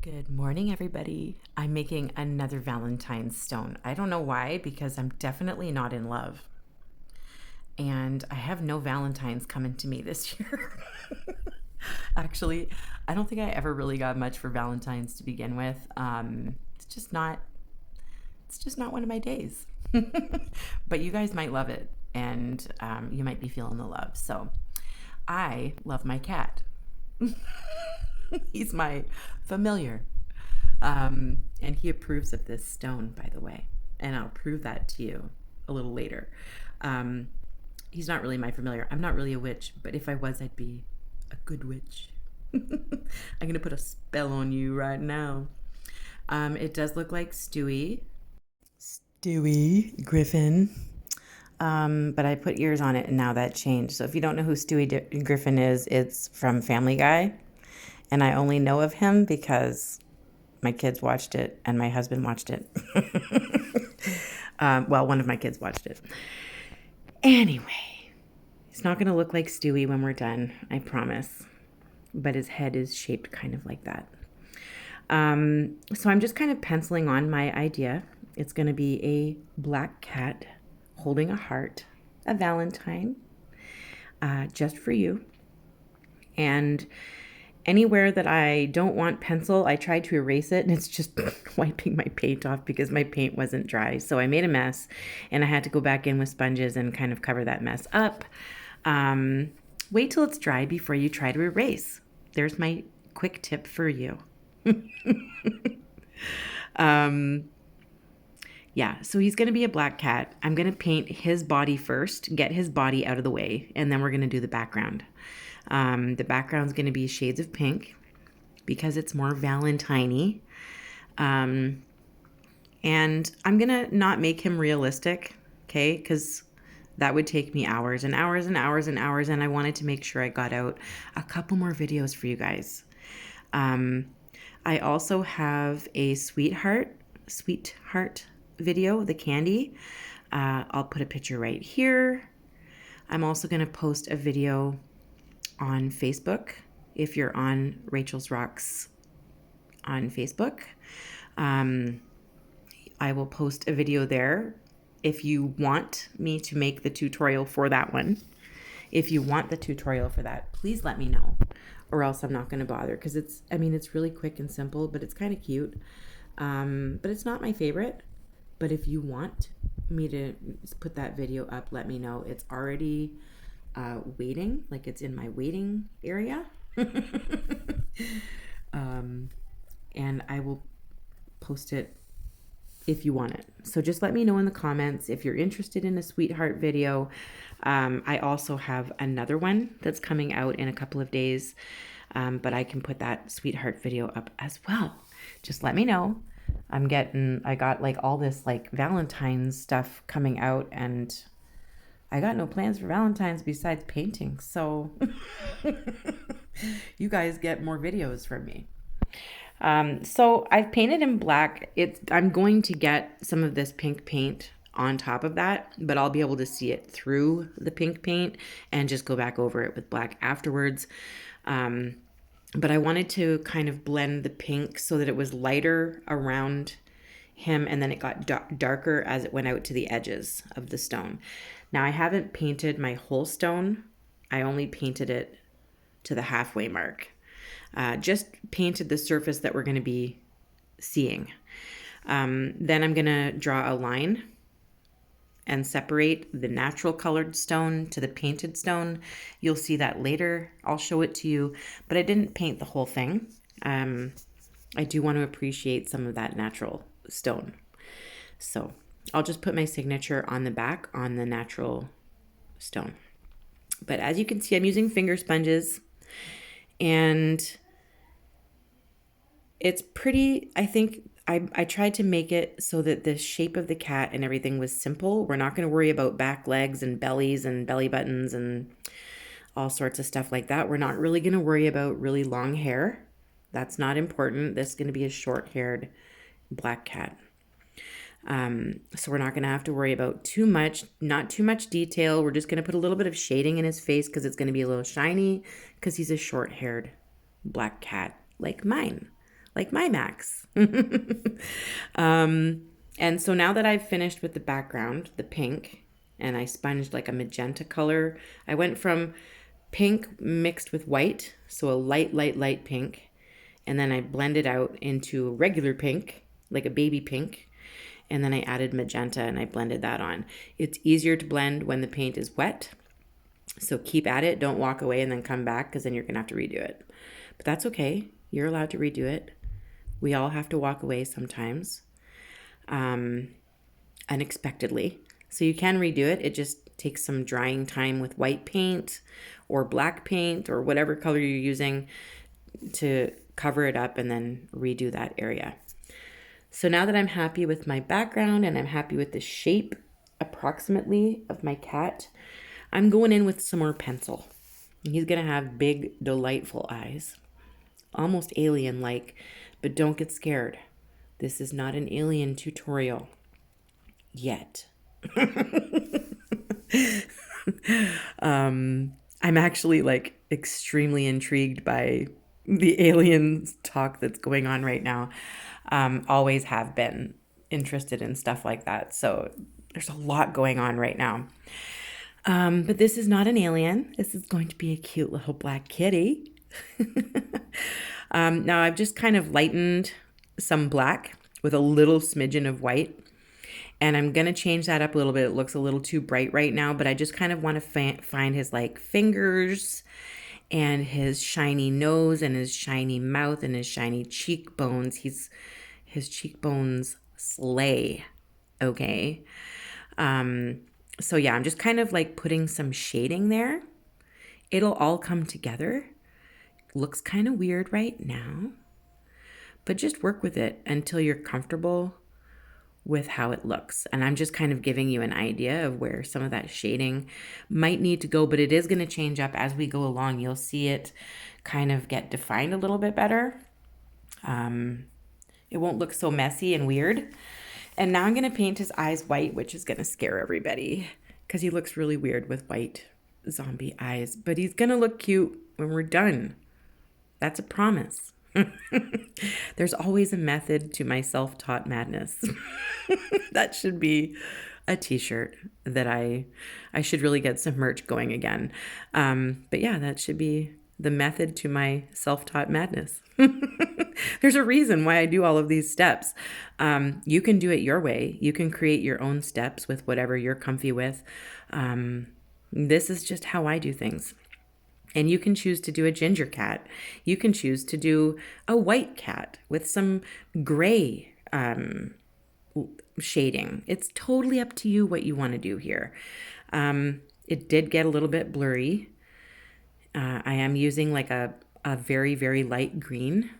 Good morning, everybody. I'm making another Valentine's stone. I don't know why, because I'm definitely not in love. And I have no Valentines coming to me this year. Actually, I don't think I ever really got much for Valentine's to begin with. It's just not one of my days. But you guys might love it, and you might be feeling the love. So I love my cat. He's my familiar. And he approves of this stone, by the way. And I'll prove that to you a little later. Um, he's not really my familiar. I'm not really a witch, but if I was, I'd be a good witch. I'm going to put a spell on you right now. It does look like Stewie. Stewie Griffin. But I put ears on it and now that changed. So if you don't know who Stewie Griffin is, it's from Family Guy. And I only know of him because my kids watched it and my husband watched it. Well, one of my kids watched it. Anyway, it's not going to look like Stewie when we're done, I promise. But his head is shaped kind of like that. So I'm just kind of penciling on my idea. It's going to be a black cat holding a heart, a Valentine, just for you. And anywhere that I don't want pencil, I tried to erase it, and it's just wiping my paint off because my paint wasn't dry. So I made a mess, and I had to go back in with sponges and kind of cover that mess up. Wait till it's dry before you try to erase. There's my quick tip for you. Yeah, so he's going to be a black cat. I'm going to paint his body first, get his body out of the way, and then we're going to do the background. The background's going to be shades of pink because it's more Valentine-y. And I'm going to not make him realistic, okay, because that would take me hours and hours and hours and hours, and I wanted to make sure I got out a couple more videos for you guys. I also have a sweetheart video, the candy. I'll put a picture right here. I'm also going to post a video on Facebook if you're on Rachel's Rocks on Facebook. I will post a video there if you want me to make the tutorial for that one. If you want the tutorial for that, please let me know, or else I'm not going to bother, because it's really quick and simple, but it's kind of cute. But it's not my favorite. But if you want me to put that video up, let me know. It's already waiting, like it's in my waiting area. And I will post it if you want it. So just let me know in the comments if you're interested in a sweetheart video. I also have another one that's coming out in a couple of days, but I can put that sweetheart video up as well. Just let me know. I got like all this like Valentine's stuff coming out, and I got no plans for Valentine's besides painting. So you guys get more videos from me. So I've painted in black. I'm going to get some of this pink paint on top of that, but I'll be able to see it through the pink paint and just go back over it with black afterwards. But I wanted to kind of blend the pink so that it was lighter around him, and then it got darker as it went out to the edges of the stone. Now I haven't painted my whole stone. I only painted it to the halfway mark. Just painted the surface that we're going to be seeing. Then I'm going to draw a line and separate the natural colored stone to the painted stone. You'll see that later. I'll show it to you, but I didn't paint the whole thing. I do want to appreciate some of that natural stone. So I'll just put my signature on the back on the natural stone. But as you can see, I'm using finger sponges, and it's pretty, I think I tried to make it so that the shape of the cat and everything was simple. We're not going to worry about back legs and bellies and belly buttons and all sorts of stuff like that. We're not really going to worry about really long hair. That's not important. This is going to be a short-haired black cat. So we're not going to have to worry about not too much detail. We're just going to put a little bit of shading in his face because it's going to be a little shiny because he's a short-haired black cat like mine. like my Max. And so now that I've finished with the background, the pink, and I sponged like a magenta color, I went from pink mixed with white, so a light pink, and then I blended out into regular pink, like a baby pink, and then I added magenta and I blended that on. It's easier to blend when the paint is wet, so keep at it. Don't walk away and then come back, because then you're going to have to redo it. But that's okay. You're allowed to redo it. We all have to walk away sometimes, unexpectedly. So you can redo it. It just takes some drying time with white paint or black paint or whatever color you're using to cover it up and then redo that area. So now that I'm happy with my background and I'm happy with the shape approximately of my cat, I'm going in with some more pencil. He's going to have big, delightful eyes, almost alien-like, but don't get scared. This is not an alien tutorial yet. I'm actually like extremely intrigued by the alien talk that's going on right now. Always have been interested in stuff like that. So there's a lot going on right now. But this is not an alien. This is going to be a cute little black kitty. Now I've just kind of lightened some black with a little smidgen of white. And I'm going to change that up a little bit. It looks a little too bright right now, but I just kind of want to find his like fingers and his shiny nose and his shiny mouth and his shiny cheekbones. His cheekbones slay. Okay. So yeah, I'm just kind of like putting some shading there. It'll all come together. Looks kind of weird right now, but just work with it until you're comfortable with how it looks. And I'm just kind of giving you an idea of where some of that shading might need to go, but it is going to change up as we go along. You'll see it kind of get defined a little bit better. It won't look so messy and weird. And now I'm going to paint his eyes white, which is going to scare everybody because he looks really weird with white zombie eyes, but he's going to look cute when we're done. That's a promise. There's always a method to my self-taught madness. That should be a t-shirt that I should really get some merch going again. But yeah, that should be the method to my self-taught madness. There's a reason why I do all of these steps. You can do it your way. You can create your own steps with whatever you're comfy with. This is just how I do things. And you can choose to do a ginger cat. You can choose to do a white cat with some gray shading. It's totally up to you what you want to do here. It did get a little bit blurry. I am using like a very, very light green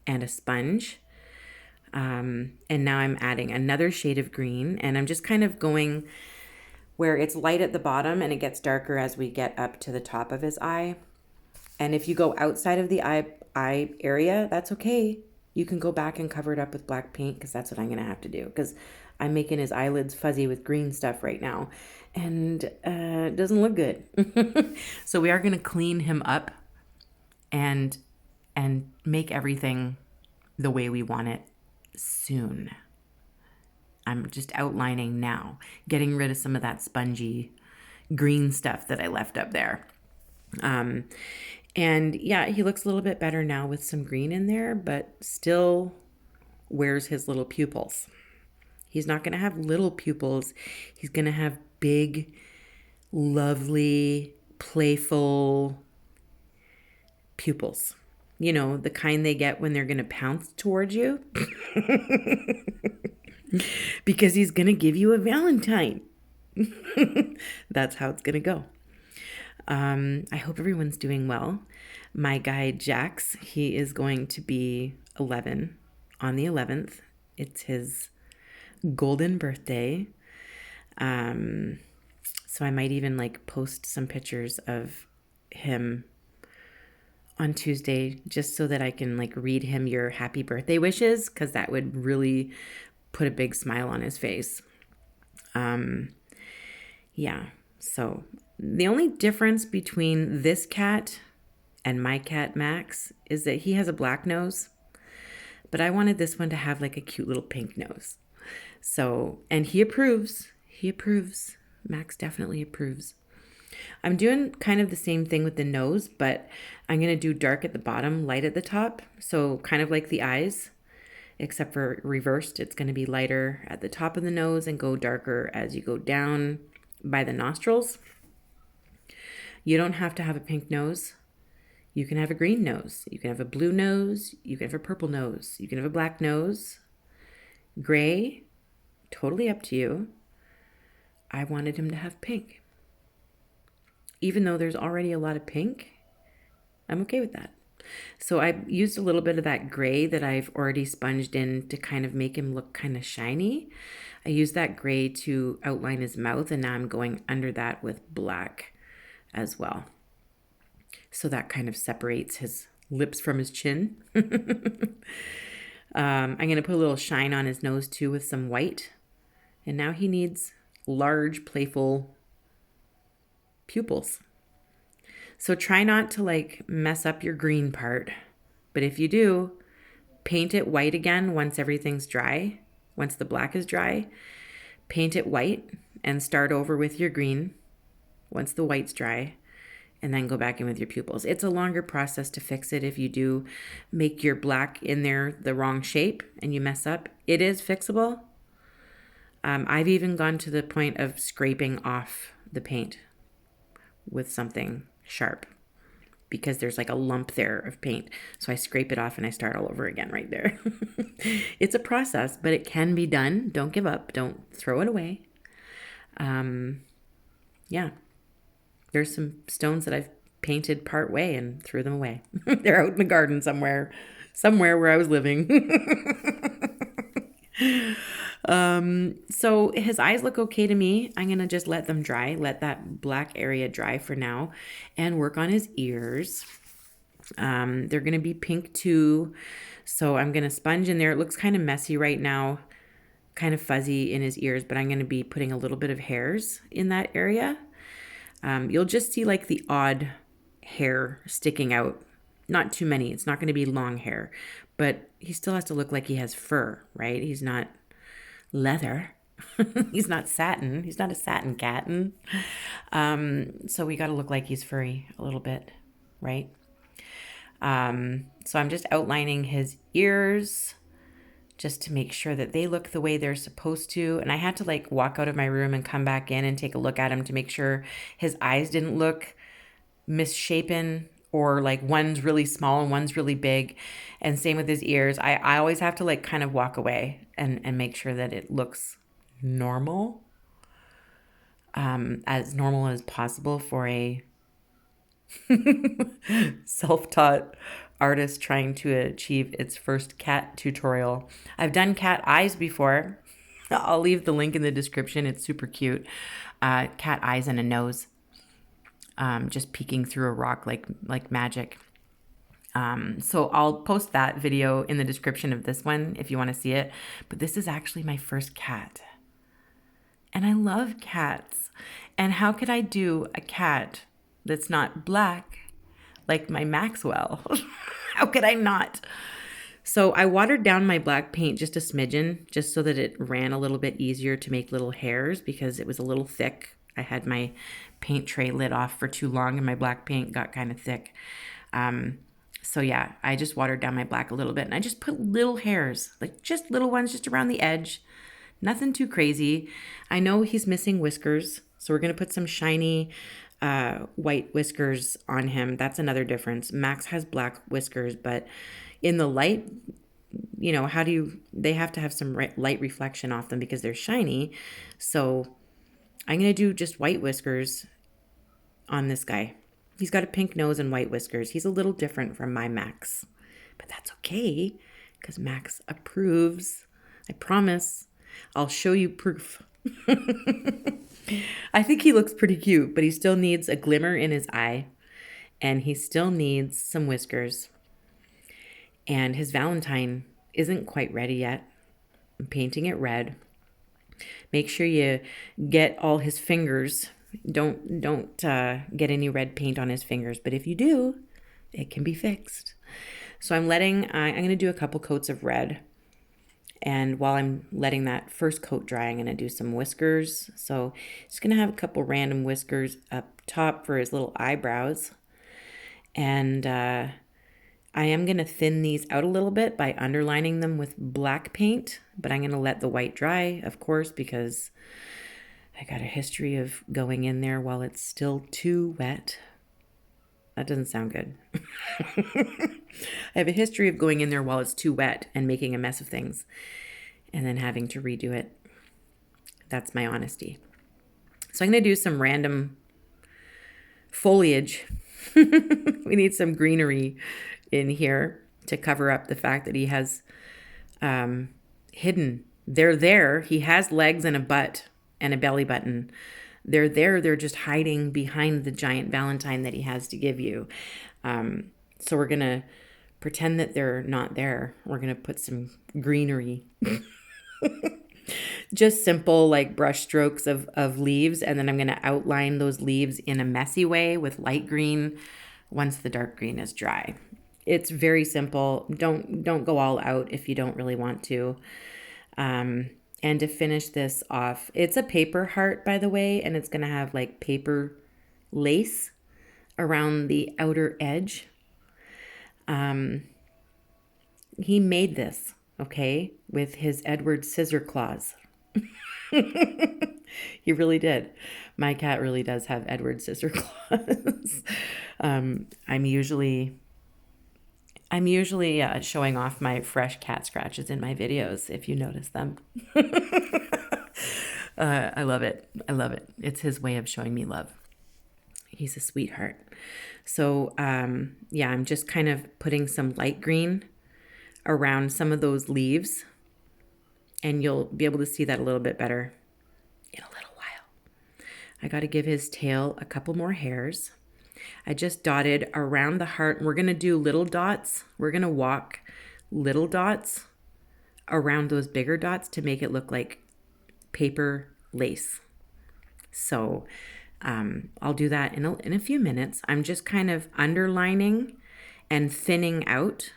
and a sponge. And now I'm adding another shade of green, and I'm just kind of going where it's light at the bottom and it gets darker as we get up to the top of his eye. And if you go outside of the eye area, that's okay. You can go back and cover it up with black paint, because that's what I'm going to have to do, because I'm making his eyelids fuzzy with green stuff right now, and it doesn't look good. So we are going to clean him up and make everything the way we want it soon. I'm just outlining now, getting rid of some of that spongy green stuff that I left up there. And yeah, he looks a little bit better now with some green in there, but still wears his little pupils. He's not going to have little pupils. He's going to have big, lovely, playful pupils. You know, the kind they get when they're going to pounce towards you. Because he's going to give you a Valentine. That's how it's going to go. I hope everyone's doing well. My guy, Jax, he is going to be 11 on the 11th. It's his golden birthday. So I might even like post some pictures of him on Tuesday, just so that I can like read him your happy birthday wishes, because that would really put a big smile on his face. Yeah, so the only difference between this cat and my cat Max is that he has a black nose. but I wanted this one to have like a cute little pink nose. So, and he approves. He approves. Max definitely approves. I'm doing kind of the same thing with the nose, but I'm going to do dark at the bottom, light at the top. So kind of like the eyes, except for reversed. It's going to be lighter at the top of the nose and go darker as you go down by the nostrils. You don't have to have a pink nose. You can have a green nose. You can have a blue nose. You can have a purple nose. You can have a black nose. Gray, totally up to you. I wanted him to have pink. Even though there's already a lot of pink, I'm okay with that. So I used a little bit of that gray that I've already sponged in to kind of make him look kind of shiny. I used that gray to outline his mouth, and now I'm going under that with black as well. So that kind of separates his lips from his chin. I'm going to put a little shine on his nose too with some white. And now he needs large, playful pupils. So try not to like mess up your green part. But if you do, paint it white again once everything's dry. Once the black is dry, paint it white and start over with your green once the white's dry, and then go back in with your pupils. It's a longer process to fix it if you do make your black in there the wrong shape and you mess up. It is fixable. I've even gone to the point of scraping off the paint with something sharp because there's like a lump there of paint. So I scrape it off and I start all over again right there. It's a process, but it can be done. Don't give up. Don't throw it away. Yeah. There's some stones that I've painted part way and threw them away. They're out in the garden somewhere where I was living. So his eyes look okay to me. I'm going to just let them dry, let that black area dry for now, and work on his ears. They're going to be pink too. So I'm going to sponge in there. It looks kind of messy right now, kind of fuzzy in his ears, but I'm going to be putting a little bit of hairs in that area. You'll just see like the odd hair sticking out. Not too many. It's not going to be long hair, but he still has to look like he has fur, right? He's not leather. He's not satin. He's not a satin cat. So we got to look like he's furry a little bit, right? So I'm just outlining his ears just to make sure that they look the way they're supposed to. And I had to like walk out of my room and come back in and take a look at him to make sure his eyes didn't look misshapen or like one's really small and one's really big. And same with his ears. I always have to like kind of walk away and make sure that it looks normal, as normal as possible for a self-taught artist trying to achieve its first cat tutorial. I've done cat eyes before. I'll leave the link in the description. It's super cute. Cat eyes and a nose. Just peeking through a rock like magic. So I'll post that video in the description of this one if you want to see it. But this is actually my first cat. And I love cats. And how could I do a cat that's not black like my Maxwell? How could I not? So I watered down my black paint just a smidgen, just so that it ran a little bit easier to make little hairs because it was a little thick. I had my paint tray lit off for too long and my black paint got kind of thick. So yeah, I just watered down my black a little bit and I just put little hairs, like just little ones just around the edge. Nothing too crazy. I know he's missing whiskers, so we're going to put some shiny white whiskers on him. That's another difference. Max has black whiskers, but in the light, you know, they have to have some light reflection off them because they're shiny. So I'm going to do just white whiskers on this guy. He's got a pink nose and white whiskers. He's a little different from my Max, but that's okay because Max approves. I promise. I'll show you proof. I think he looks pretty cute, but he still needs a glimmer in his eye, and he still needs some whiskers. And his Valentine isn't quite ready yet. I'm painting it red. Make sure you get all his fingers. Don't get any red paint on his fingers, but if you do, it can be fixed. So I'm going to do a couple coats of red. And while I'm letting that first coat dry, I'm going to do some whiskers. So just going to have a couple random whiskers up top for his little eyebrows. And I am going to thin these out a little bit by underlining them with black paint. But I'm going to let the white dry, of course, because I got a history of going in there while it's still too wet. That doesn't sound good. I have a history of going in there while it's too wet and making a mess of things and then having to redo it. That's my honesty. So I'm going to do some random foliage. We need some greenery in here to cover up the fact that he has hidden. They're there. He has legs and a butt and a belly button. They're there. They're just hiding behind the giant Valentine that he has to give you. So we're going to pretend that they're not there. We're going to put some greenery. Just simple like brush strokes of leaves. And then I'm going to outline those leaves in a messy way with light green once the dark green is dry. It's very simple. Don't go all out if you don't really want to. And to finish this off, it's a paper heart, by the way, and it's going to have like paper lace around the outer edge. He made this, okay, with his Edward scissor claws. He really did. My cat really does have Edward scissor claws. I'm usually showing off my fresh cat scratches in my videos, if you notice them. I love it. I love it. It's his way of showing me love. He's a sweetheart. So, yeah, I'm just kind of putting some light green around some of those leaves. And you'll be able to see that a little bit better in a little while. I got to give his tail a couple more hairs. I just dotted around the heart. We're going to do little dots. We're going to walk little dots around those bigger dots to make it look like paper lace. So I'll do that in a few minutes. I'm just kind of underlining and thinning out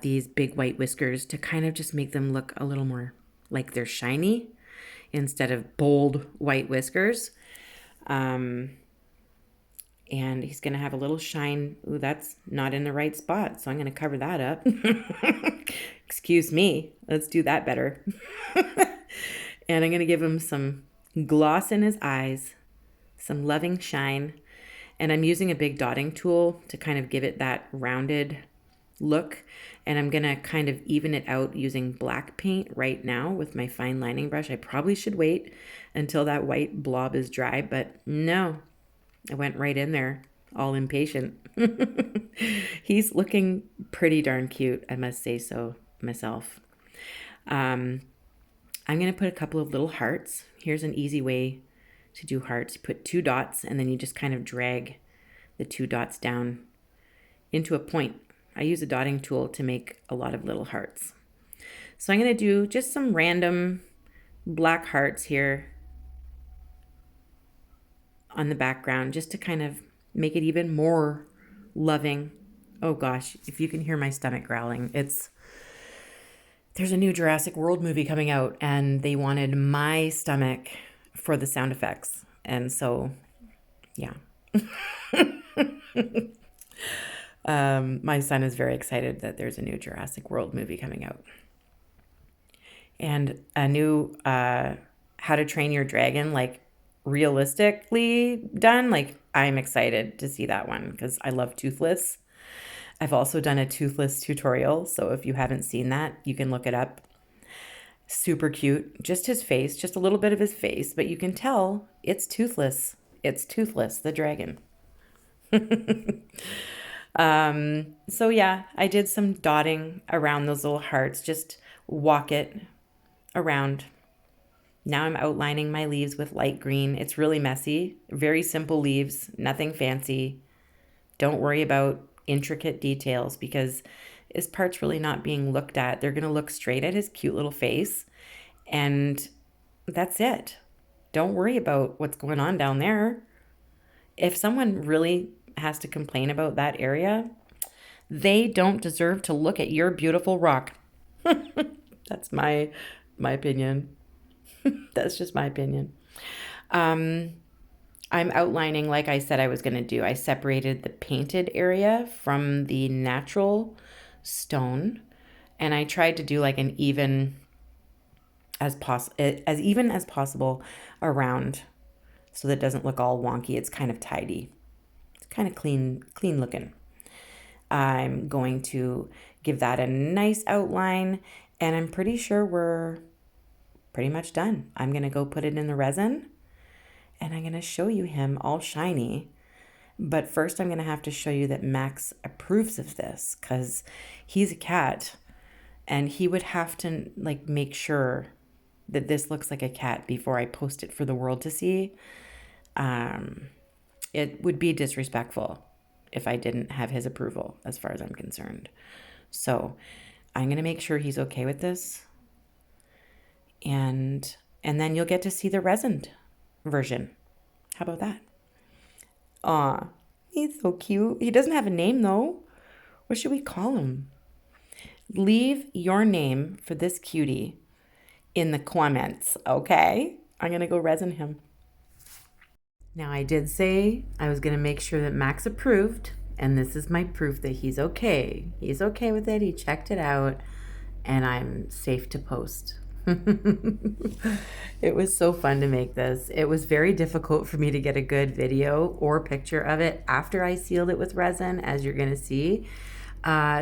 these big white whiskers to kind of just make them look a little more like they're shiny instead of bold white whiskers. And he's going to have a little shine. Ooh, that's not in the right spot, so I'm going to cover that up. Excuse me. Let's do that better. And I'm going to give him some gloss in his eyes, some loving shine. And I'm using a big dotting tool to kind of give it that rounded look. And I'm going to kind of even it out using black paint right now with my fine lining brush. I probably should wait until that white blob is dry, but no. I went right in there, all impatient. He's looking pretty darn cute, I must say so myself. I'm going to put a couple of little hearts. Here's an easy way to do hearts. You put 2 dots, and then you just kind of drag the 2 dots down into a point. I use a dotting tool to make a lot of little hearts. So I'm going to do just some random black hearts here on the background just to kind of make it even more loving. Oh gosh, if you can hear my stomach growling, there's a new Jurassic World movie coming out and they wanted my stomach for the sound effects. And so, yeah. My son is very excited that there's a new Jurassic World movie coming out. And a new How to Train Your Dragon, like realistically done. Like, I'm excited to see that one because I love Toothless. I've also done a Toothless tutorial, so if you haven't seen that, you can look it up. Super cute. Just his face, just a little bit of his face, but you can tell it's Toothless. It's Toothless, the dragon. So yeah, I did some dotting around those little hearts, just walk it around. Now I'm outlining my leaves with light green. It's really messy, very simple leaves, nothing fancy. Don't worry about intricate details because his part's really not being looked at. They're going to look straight at his cute little face and that's it. Don't worry about what's going on down there. If someone really has to complain about that area, They don't deserve to look at your beautiful rock. That's my opinion. That's just my opinion. I'm outlining like I said I was going to do. I separated the painted area from the natural stone, and I tried to do like an even as even as possible around, so that it doesn't look all wonky. It's kind of tidy. It's kind of clean looking. I'm going to give that a nice outline, and I'm pretty sure we're pretty much done. I'm going to go put it in the resin, and I'm going to show you him all shiny. But first I'm going to have to show you that Max approves of this, because he's a cat, and he would have to like make sure that this looks like a cat before I post it for the world to see. It would be disrespectful if I didn't have his approval, as far as I'm concerned. So I'm going to make sure he's okay with this. And then you'll get to see the resined version. How about that? Aw, he's so cute. He doesn't have a name though. What should we call him? Leave your name for this cutie in the comments, okay? I'm going to go resin him. Now, I did say I was going to make sure that Max approved, and this is my proof that he's okay. He's okay with it. He checked it out, and I'm safe to post. It was so fun to make this. It was very difficult for me to get a good video or picture of it after I sealed it with resin, as you're going to see,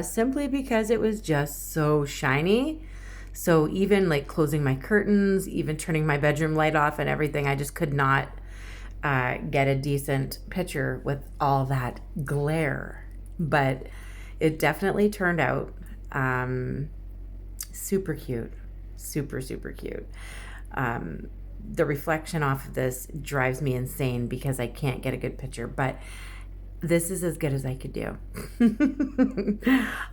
simply because it was just so shiny. So even like closing my curtains, even turning my bedroom light off and everything, I just could not get a decent picture with all that glare. But it definitely turned out super cute. Super cute. The reflection off of this drives me insane because I can't get a good picture, but this is as good as I could do.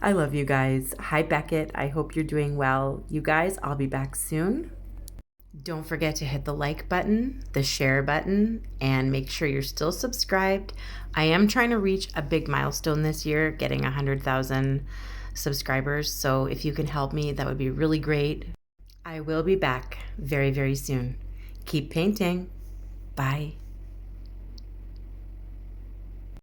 I love you guys. Hi, Beckett. I hope you're doing well. You guys, I'll be back soon. Don't forget to hit the like button, the share button, and make sure you're still subscribed. I am trying to reach a big milestone this year, getting 100,000 subscribers. So if you can help me, that would be really great. I will be back very, very soon. Keep painting. Bye.